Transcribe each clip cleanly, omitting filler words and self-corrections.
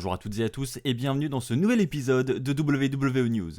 Bonjour à toutes et à tous et bienvenue dans ce nouvel épisode de WWE News.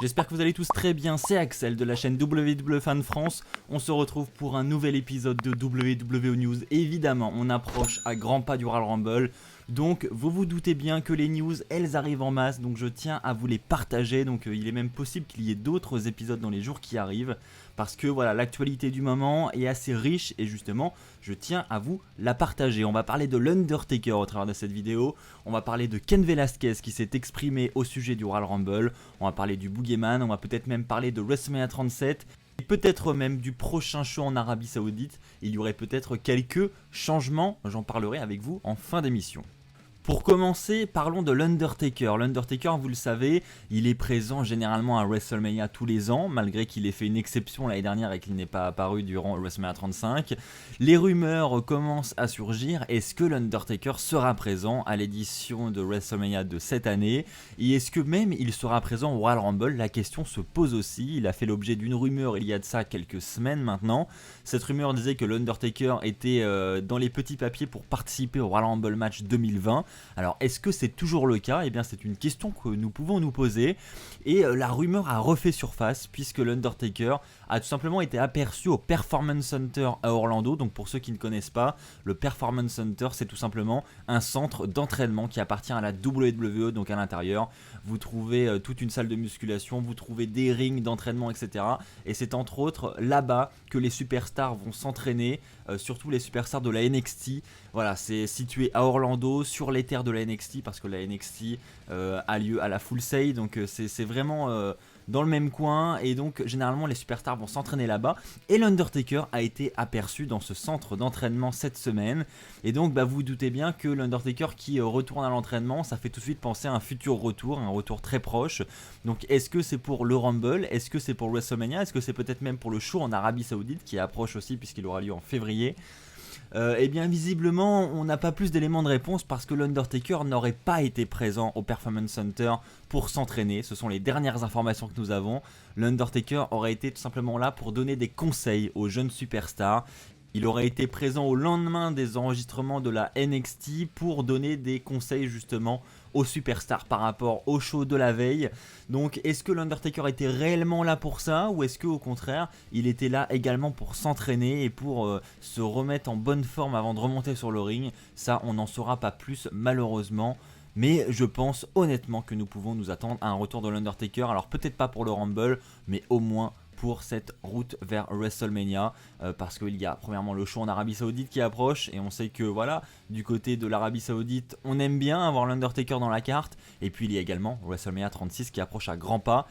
J'espère que vous allez tous très bien, c'est Axel de la chaîne WWE Fan France. On se retrouve pour un nouvel épisode de WWE News. Évidemment, on approche à grands pas du Royal Rumble. Donc vous vous doutez bien que les news, elles arrivent en masse. Donc je tiens à vous les partager. Donc il est même possible qu'il y ait d'autres épisodes dans les jours qui arrivent. Parce que voilà, l'actualité du moment est assez riche et justement, je tiens à vous la partager. On va parler de l'Undertaker au travers de cette vidéo. On va parler de Cain Velasquez qui s'est exprimé au sujet du Royal Rumble. On va parler du Boogeyman, on va peut-être même parler de WrestleMania 37. Et peut-être même du prochain show en Arabie Saoudite. Il y aurait peut-être quelques changements, j'en parlerai avec vous en fin d'émission. Pour commencer, parlons de l'Undertaker. L'Undertaker, vous le savez, il est présent généralement à WrestleMania tous les ans, malgré qu'il ait fait une exception l'année dernière et qu'il n'ait pas apparu durant WrestleMania 35. Les rumeurs commencent à surgir. Est-ce que l'Undertaker sera présent à l'édition de WrestleMania de cette année? Et est-ce que même il sera présent au Royal Rumble? La question se pose aussi. Il a fait l'objet d'une rumeur il y a de ça quelques semaines maintenant. Cette rumeur disait que l'Undertaker était dans les petits papiers pour participer au Royal Rumble match 2020. Alors est-ce que c'est toujours le cas? Eh bien c'est une question que nous pouvons nous poser et la rumeur a refait surface puisque l'Undertaker a tout simplement été aperçu au Performance Center à Orlando. Donc pour ceux qui ne connaissent pas, le Performance Center c'est tout simplement un centre d'entraînement qui appartient à la WWE. Donc à l'intérieur vous trouvez toute une salle de musculation, vous trouvez des rings d'entraînement etc. Et c'est entre autres là-bas que les superstars vont s'entraîner, surtout les superstars de la NXT. Voilà, c'est situé à Orlando sur les terres de la NXT parce que la NXT a lieu à la Full Sail, donc c'est vraiment dans le même coin et donc généralement les superstars vont s'entraîner là-bas et l'Undertaker a été aperçu dans ce centre d'entraînement cette semaine et donc vous vous doutez bien que l'Undertaker qui retourne à l'entraînement, ça fait tout de suite penser à un futur retour, un retour très proche. Donc est-ce que c'est pour le Rumble, est-ce que c'est pour WrestleMania, est-ce que c'est peut-être même pour le show en Arabie Saoudite qui approche aussi puisqu'il aura lieu en février? Eh bien visiblement on n'a pas plus d'éléments de réponse parce que l'Undertaker n'aurait pas été présent au Performance Center pour s'entraîner. Ce sont les dernières informations que nous avons. L'Undertaker aurait été tout simplement là pour donner des conseils aux jeunes superstars. Il aurait été présent au lendemain des enregistrements de la NXT pour donner des conseils justement aux superstars par rapport au show de la veille. Donc est-ce que l'Undertaker était réellement là pour ça ou est-ce qu'au contraire il était là également pour s'entraîner et pour se remettre en bonne forme avant de remonter sur le ring? Ça on n'en saura pas plus malheureusement. Mais je pense honnêtement que nous pouvons nous attendre à un retour de l'Undertaker. Alors peut-être pas pour le Rumble mais au moins pour cette route vers WrestleMania parce qu'il y a premièrement le show en Arabie Saoudite qui approche et on sait que voilà, du côté de l'Arabie Saoudite on aime bien avoir l'Undertaker dans la carte et puis il y a également WrestleMania 36 qui approche à grands pas.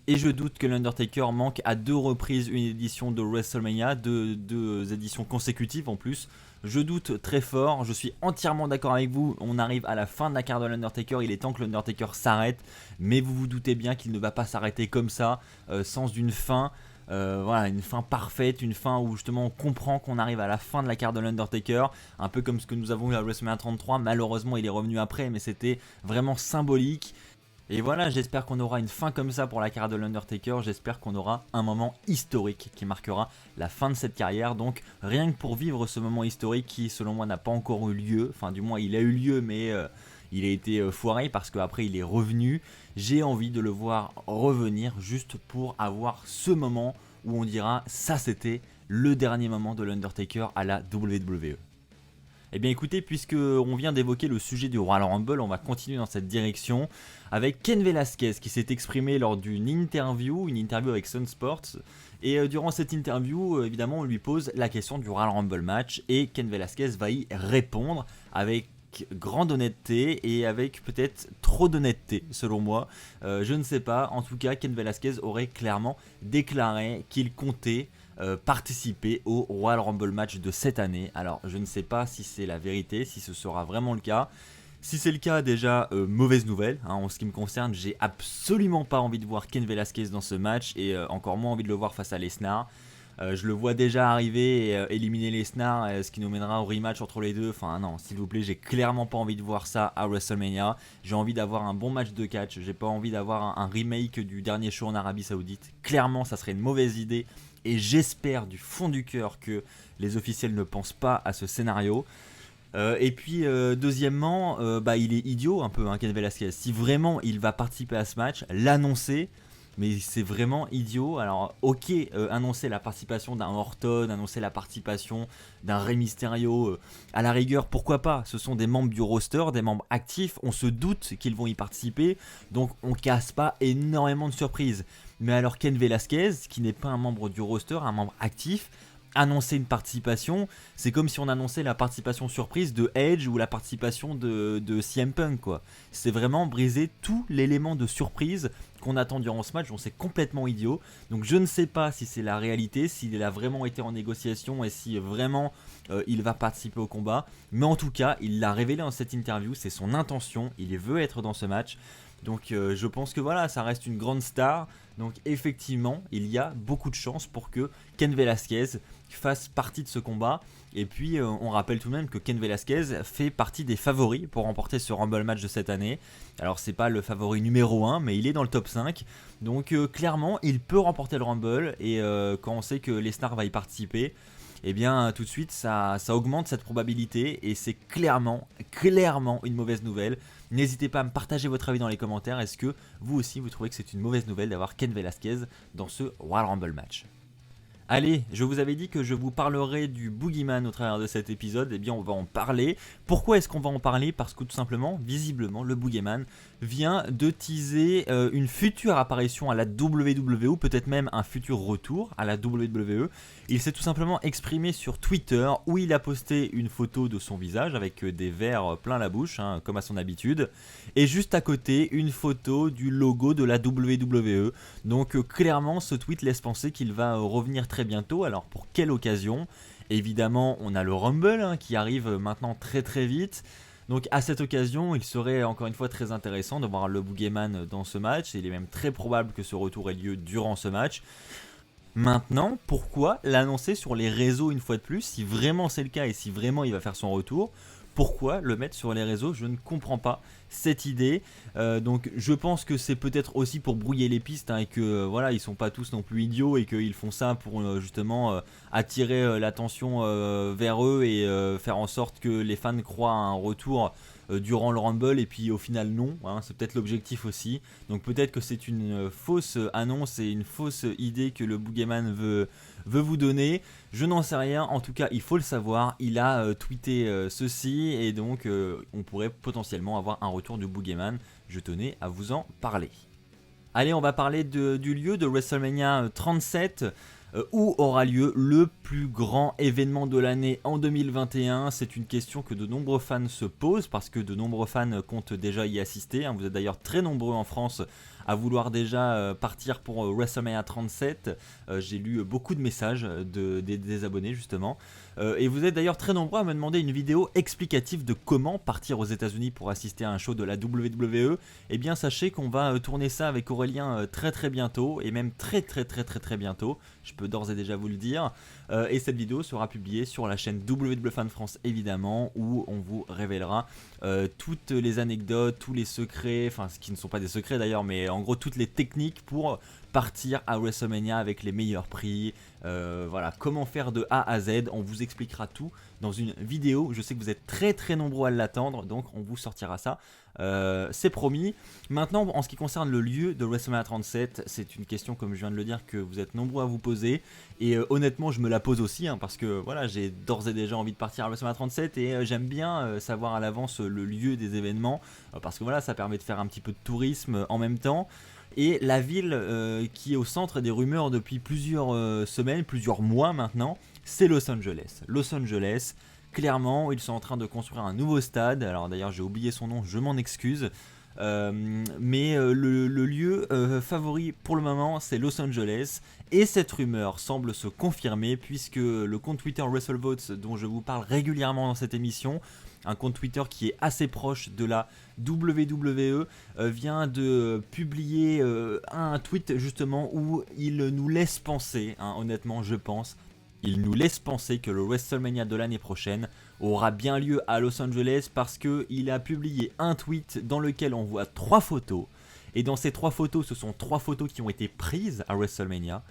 Et je doute que l'Undertaker manque à 2 reprises une édition de WrestleMania, deux éditions consécutives en plus. Je doute très fort, je suis entièrement d'accord avec vous, on arrive à la fin de la carte de l'Undertaker, il est temps que l'Undertaker s'arrête. Mais vous vous doutez bien qu'il ne va pas s'arrêter comme ça, sans une fin. Voilà, une fin parfaite, une fin où justement on comprend qu'on arrive à la fin de la carte de l'Undertaker, un peu comme ce que nous avons eu à WrestleMania 33, malheureusement il est revenu après mais c'était vraiment symbolique. Et voilà, j'espère qu'on aura une fin comme ça pour la carrière de l'Undertaker, j'espère qu'on aura un moment historique qui marquera la fin de cette carrière. Donc rien que pour vivre ce moment historique qui selon moi n'a pas encore eu lieu, enfin du moins il a eu lieu mais il a été foiré parce qu'après il est revenu. J'ai envie de le voir revenir juste pour avoir ce moment où on dira ça c'était le dernier moment de l'Undertaker à la WWE. Eh bien écoutez, puisque on vient d'évoquer le sujet du Royal Rumble, on va continuer dans cette direction avec Cain Velasquez qui s'est exprimé lors d'une interview avec Sun Sports. Et durant cette interview, évidemment, on lui pose la question du Royal Rumble match et Cain Velasquez va y répondre avec grande honnêteté et avec peut-être trop d'honnêteté selon moi. Je ne sais pas, en tout cas Cain Velasquez aurait clairement déclaré qu'il comptait participer au Royal Rumble match de cette année. Alors je ne sais pas si c'est la vérité, si ce sera vraiment le cas. Si c'est le cas, déjà, mauvaise nouvelle, hein, en ce qui me concerne, j'ai absolument pas envie de voir Cain Velasquez dans ce match, et encore moins envie de le voir face à Lesnar. Je le vois déjà arriver et éliminer Lesnar, ce qui nous mènera au rematch entre les deux. Enfin non, s'il vous plaît, j'ai clairement pas envie de voir ça à WrestleMania. J'ai envie d'avoir un bon match de catch, j'ai pas envie d'avoir un remake du dernier show en Arabie Saoudite. Clairement, ça serait une mauvaise idée, et j'espère du fond du cœur que les officiels ne pensent pas à ce scénario. Et puis deuxièmement, il est idiot un peu, hein, Cain Velasquez. Si vraiment il va participer à ce match, l'annoncer, mais c'est vraiment idiot. Alors ok, annoncer la participation d'un Orton, annoncer la participation d'un Rey Mysterio, à la rigueur, pourquoi pas. Ce sont des membres du roster, des membres actifs, on se doute qu'ils vont y participer, donc on casse pas énormément de surprises. Mais alors Cain Velasquez, qui n'est pas un membre du roster, un membre actif, annoncer une participation, c'est comme si on annonçait la participation surprise de Edge ou la participation de CM Punk, quoi. C'est vraiment briser tout l'élément de surprise qu'on attend durant ce match, donc c'est complètement idiot. Donc je ne sais pas si c'est la réalité, s'il a vraiment été en négociation et si vraiment il va participer au combat, mais en tout cas il l'a révélé dans cette interview, c'est son intention, il veut être dans ce match. Donc je pense que voilà, ça reste une grande star. Donc effectivement, il y a beaucoup de chances pour que Cain Velasquez fasse partie de ce combat. Et puis on rappelle tout de même que Cain Velasquez fait partie des favoris pour remporter ce Rumble match de cette année. Alors c'est pas le favori numéro 1, mais il est dans le top 5. Donc clairement, il peut remporter le Rumble. Et quand on sait que Lesnar va y participer, eh bien tout de suite ça augmente cette probabilité, et c'est clairement une mauvaise nouvelle. N'hésitez pas à me partager votre avis dans les commentaires. Est-ce que vous aussi vous trouvez que c'est une mauvaise nouvelle d'avoir Cain Velasquez dans ce Royal Rumble match? Allez, je vous avais dit que je vous parlerai du Boogeyman au travers de cet épisode. Eh bien, on va en parler. Pourquoi est-ce qu'on va en parler? Parce que tout simplement, visiblement, le Boogeyman vient de teaser une future apparition à la WWE, ou peut-être même un futur retour à la WWE. Il s'est tout simplement exprimé sur Twitter, où il a posté une photo de son visage avec des verres plein la bouche, hein, comme à son habitude, et juste à côté, une photo du logo de la WWE. Donc clairement, ce tweet laisse penser qu'il va revenir très bientôt. Alors pour quelle occasion? Évidemment, on a le Rumble, hein, qui arrive maintenant très très vite. Donc à cette occasion, il serait encore une fois très intéressant de voir le Boogeyman dans ce match, et il est même très probable que ce retour ait lieu durant ce match. Maintenant, pourquoi l'annoncer sur les réseaux une fois de plus? Si vraiment c'est le cas et si vraiment il va faire son retour, pourquoi le mettre sur les réseaux? Je ne comprends pas cette idée. Donc je pense que c'est peut-être aussi pour brouiller les pistes, hein, et que voilà, ils sont pas tous non plus idiots, et qu'ils font ça pour justement attirer l'attention vers eux, et faire en sorte que les fans croient à un retour durant le Rumble, et puis au final non, hein, c'est peut-être l'objectif aussi. Donc peut-être que c'est une fausse annonce et une fausse idée que le Boogeyman veut vous donner. Je n'en sais rien, en tout cas il faut le savoir, il a tweeté ceci, et donc on pourrait potentiellement avoir un retour du Boogeyman. Je tenais à vous en parler. Allez, on va parler du lieu de WrestleMania 37, où aura lieu le plus grand événement de l'année en 2021. C'est une question que de nombreux fans se posent, parce que de nombreux fans comptent déjà y assister, hein. Vous êtes d'ailleurs très nombreux en France à vouloir déjà partir pour WrestleMania 37. J'ai lu beaucoup de messages des abonnés justement. Et vous êtes d'ailleurs très nombreux à me demander une vidéo explicative de comment partir aux États-Unis pour assister à un show de la WWE. Eh bien sachez qu'on va tourner ça avec Aurélien très très bientôt, et même très bientôt, je peux d'ores et déjà vous le dire. Et cette vidéo sera publiée sur la chaîne WWE Fan France évidemment, où on vous révélera toutes les anecdotes, tous les secrets, enfin ce qui ne sont pas des secrets d'ailleurs, mais en gros toutes les techniques pour partir à WrestleMania avec les meilleurs prix. Voilà, comment faire de A à Z, on vous expliquera tout dans une vidéo. Je sais que vous êtes très nombreux à l'attendre, donc on vous sortira ça, c'est promis. Maintenant, en ce qui concerne le lieu de WrestleMania 37, c'est une question, comme je viens de le dire, que vous êtes nombreux à vous poser, et honnêtement je me la pose aussi, hein, parce que voilà, j'ai d'ores et déjà envie de partir à WrestleMania 37, et j'aime bien savoir à l'avance le lieu des événements, parce que voilà, ça permet de faire un petit peu de tourisme en même temps. Et la ville qui est au centre des rumeurs depuis plusieurs semaines, plusieurs mois maintenant, c'est Los Angeles. Los Angeles, clairement, ils sont en train de construire un nouveau stade. Alors d'ailleurs, j'ai oublié son nom, je m'en excuse. Le lieu favori pour le moment c'est Los Angeles, et cette rumeur semble se confirmer puisque le compte Twitter WrestleVotes dont je vous parle régulièrement dans cette émission, un compte Twitter qui est assez proche de la WWE, vient de publier un tweet justement où il nous laisse penser, honnêtement je pense, il nous laisse penser que le WrestleMania de l'année prochaine aura bien lieu à Los Angeles, parce qu'il a publié un tweet dans lequel on voit 3 photos. Et dans ces 3 photos, ce sont 3 photos qui ont été prises à WrestleMania.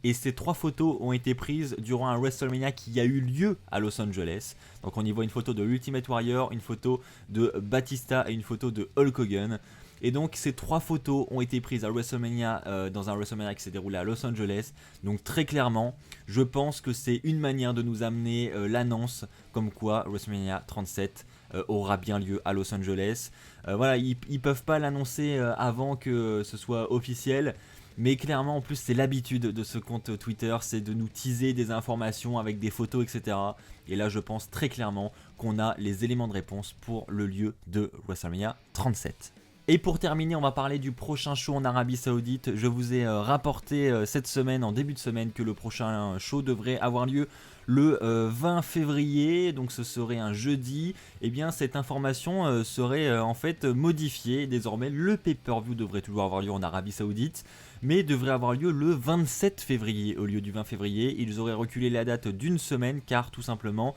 Et ces 3 photos ont été prises durant un WrestleMania qui a eu lieu à Los Angeles. Donc on y voit une photo de Ultimate Warrior, une photo de Batista et une photo de Hulk Hogan. Et donc ces 3 photos ont été prises à WrestleMania, dans un WrestleMania qui s'est déroulé à Los Angeles. Donc très clairement, je pense que c'est une manière de nous amener l'annonce comme quoi WrestleMania 37 aura bien lieu à Los Angeles. Voilà, ils peuvent pas l'annoncer avant que ce soit officiel. Mais clairement, en plus, c'est l'habitude de ce compte Twitter, c'est de nous teaser des informations avec des photos, etc. Et là, je pense très clairement qu'on a les éléments de réponse pour le lieu de WrestleMania 37. Et pour terminer, on va parler du prochain show en Arabie Saoudite. Je vous ai rapporté cette semaine, en début de semaine, que le prochain show devrait avoir lieu le 20 février, donc ce serait un jeudi. Et bien cette information serait en fait modifiée. Désormais, le pay-per-view devrait toujours avoir lieu en Arabie Saoudite, mais devrait avoir lieu le 27 février au lieu du 20 février. Ils auraient reculé la date d'une semaine car tout simplement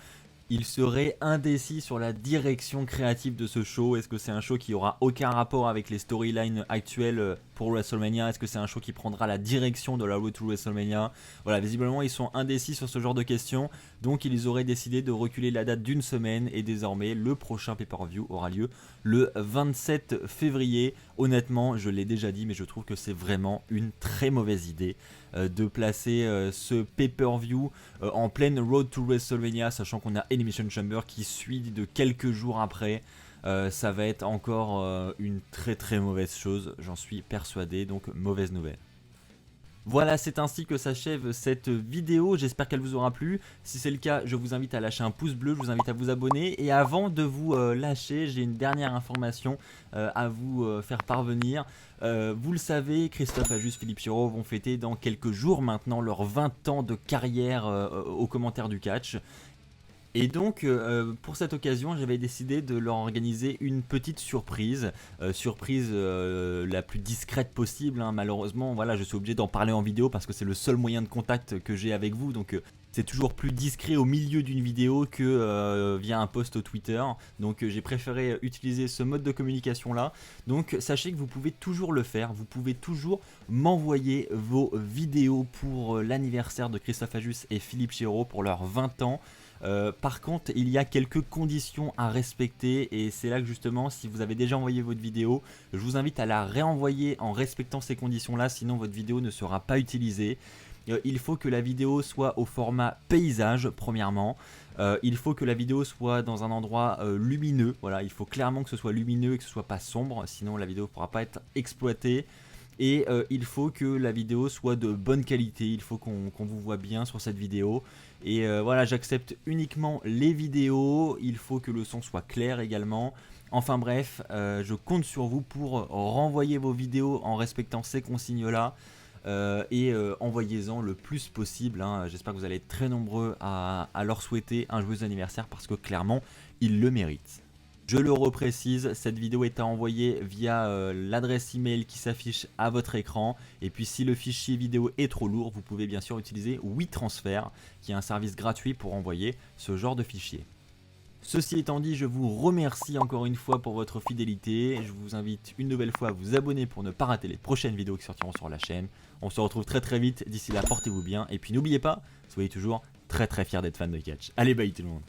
il serait indécis sur la direction créative de ce show. Est-ce que c'est un show qui aura aucun rapport avec les storylines actuelles pour WrestleMania? Est-ce que c'est un show qui prendra la direction de la Road to WrestleMania? Voilà, visiblement ils sont indécis sur ce genre de questions, donc ils auraient décidé de reculer la date d'une semaine, et désormais le prochain pay-per-view aura lieu le 27 février. Honnêtement, je l'ai déjà dit, mais je trouve que c'est vraiment une très mauvaise idée de placer ce pay-per-view en pleine Road to WrestleMania, sachant qu'on a Elimination Chamber qui suit de quelques jours après. Ça va être encore une très très mauvaise chose, j'en suis persuadé, donc mauvaise nouvelle. Voilà, c'est ainsi que s'achève cette vidéo, j'espère qu'elle vous aura plu. Si c'est le cas, je vous invite à lâcher un pouce bleu, je vous invite à vous abonner. Et avant de vous lâcher, j'ai une dernière information à vous faire parvenir. Vous le savez, Christophe Ajus, Philippe Chiro vont fêter dans quelques jours maintenant leurs 20 ans de carrière aux commentaires du catch. Et donc pour cette occasion, j'avais décidé de leur organiser une petite surprise, la plus discrète possible, malheureusement. Voilà, je suis obligé d'en parler en vidéo parce que c'est le seul moyen de contact que j'ai avec vous, donc c'est toujours plus discret au milieu d'une vidéo que via un post Twitter. Donc j'ai préféré utiliser ce mode de communication là. Donc sachez que vous pouvez toujours le faire, vous pouvez toujours m'envoyer vos vidéos pour l'anniversaire de Christophe Ajus et Philippe Chiro pour leurs 20 ans. Par contre, il y a quelques conditions à respecter, et c'est là que justement, si vous avez déjà envoyé votre vidéo, je vous invite à la réenvoyer en respectant ces conditions là, sinon votre vidéo ne sera pas utilisée. Il faut que la vidéo soit au format paysage premièrement, il faut que la vidéo soit dans un endroit lumineux, voilà, il faut clairement que ce soit lumineux et que ce soit pas sombre, sinon la vidéo ne pourra pas être exploitée. Et il faut que la vidéo soit de bonne qualité, il faut qu'on vous voit bien sur cette vidéo. Et voilà, j'accepte uniquement les vidéos, il faut que le son soit clair également. Enfin bref, je compte sur vous pour renvoyer vos vidéos en respectant ces consignes-là. Et envoyez-en le plus possible, J'espère que vous allez être très nombreux à leur souhaiter un joyeux anniversaire parce que clairement, ils le méritent. Je le reprécise, cette vidéo est à envoyer via l'adresse email qui s'affiche à votre écran. Et puis si le fichier vidéo est trop lourd, vous pouvez bien sûr utiliser WeTransfer, qui est un service gratuit pour envoyer ce genre de fichier. Ceci étant dit, je vous remercie encore une fois pour votre fidélité. Je vous invite une nouvelle fois à vous abonner pour ne pas rater les prochaines vidéos qui sortiront sur la chaîne. On se retrouve très très vite, d'ici là portez-vous bien. Et puis n'oubliez pas, soyez toujours très très fiers d'être fan de catch. Allez, bye tout le monde.